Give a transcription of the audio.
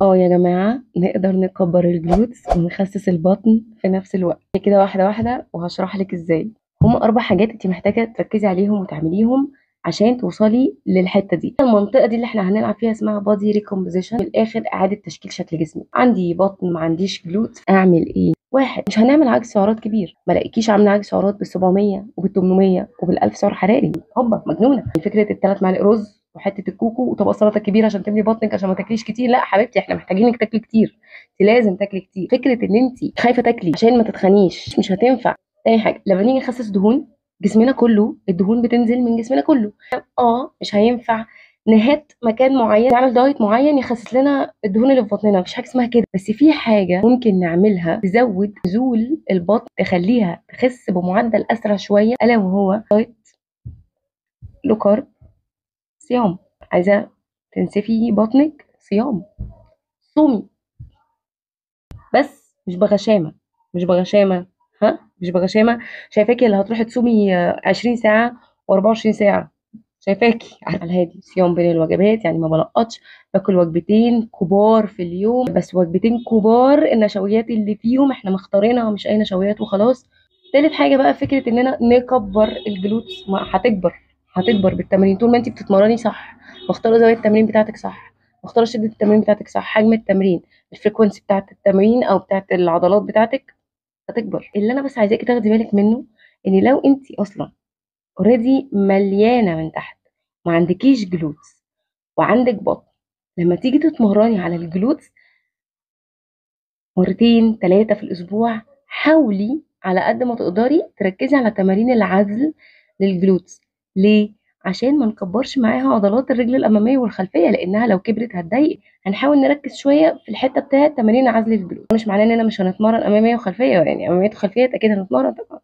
يا جماعة نقدر نكبر الجلوتس ونخسس البطن في نفس الوقت كده، واحدة واحدة، وهشرح لك ازاي. هما 4 حاجات انت محتاجة تركزي عليهم وتعمليهم عشان توصلي للحتة دي. المنطقة دي اللي احنا هنلعب فيها اسمها بادي ريكومبوزيشن، في الآخر إعادة تشكيل شكل جسمي. عندي بطن ما عنديش جلوتس، أعمل إيه؟ واحد، مش هنعمل عجز سعرات كبير، ما لاقيكيش عامله عجز سعرات بال 700 وبال 800 وبال 1000 سعر حراري. هوبا مجنونه فكره الثلاث معالق رز وحته الكوكو وطبق سلطه كبير عشان تملي بطنك عشان ما تاكليش كتير. لا حبيبتي، احنا محتاجينك تاكلي كتير، انت لازم تاكلي كتير. فكره ان انت خايفه تاكلي عشان ما تتخنيش مش هتنفع. تاني حاجه، لما نيجي نخسس دهون، جسمنا كله الدهون بتنزل من جسمنا كله. مش هينفع نهات مكان معين نعمل دايت معين يخسس لنا الدهون اللي في بطننا، مفيش حاجه اسمها كده. بس في حاجه ممكن نعملها تزود نزول البطن، تخليها تخس بمعدل اسرع شويه، الا وهو دايت لو كارب، صيام. عايزه تنسفي بطنك؟ صيام، صومي، بس مش بغشامه، مش بغشامه، مش بغشامه. شايفاكي اللي هتروحي تصومي 20 ساعه و24 ساعه، شايفاكي على الهادي. صيام بين الوجبات، يعني ما بلقطش، باكل وجبتين كبار في اليوم، بس وجبتين كبار النشويات اللي فيهم احنا مختارينها، مش اي نشويات وخلاص. تالت حاجه بقى فكره اننا نكبر الجلوتس. ما هتكبر، هتكبر بالتمرين طول ما انت بتتمرني صح، مختاره زاويه التمرين بتاعتك صح، مختاره شده التمرين بتاعتك صح، حجم التمرين، الفريكونسي بتاعت التمرين او بتاعت العضلات بتاعتك، هتكبر. اللي انا بس عايزاكي تاخدي بالك منه، ان لو انت اصلا اوريدي مليانه من تحت، ما عندكيش جلوتس وعندك بطن، لما تيجي تتمرني على الجلوتس مرتين 3 في الاسبوع، حاولي على قد ما تقدري تركزي على تمارين العزل للجلوتس. ليه؟ عشان ما نكبرش معاها عضلات الرجل الاماميه والخلفيه، لانها لو كبرت هتضايق. هنحاول نركز شويه في الحته بتاعه تمارين عزل الجلوتس. مش معناه اننا مش هنتمرن اماميه وخلفيه، يعني اماميه وخلفيه اكيد هنتمرن طبعا،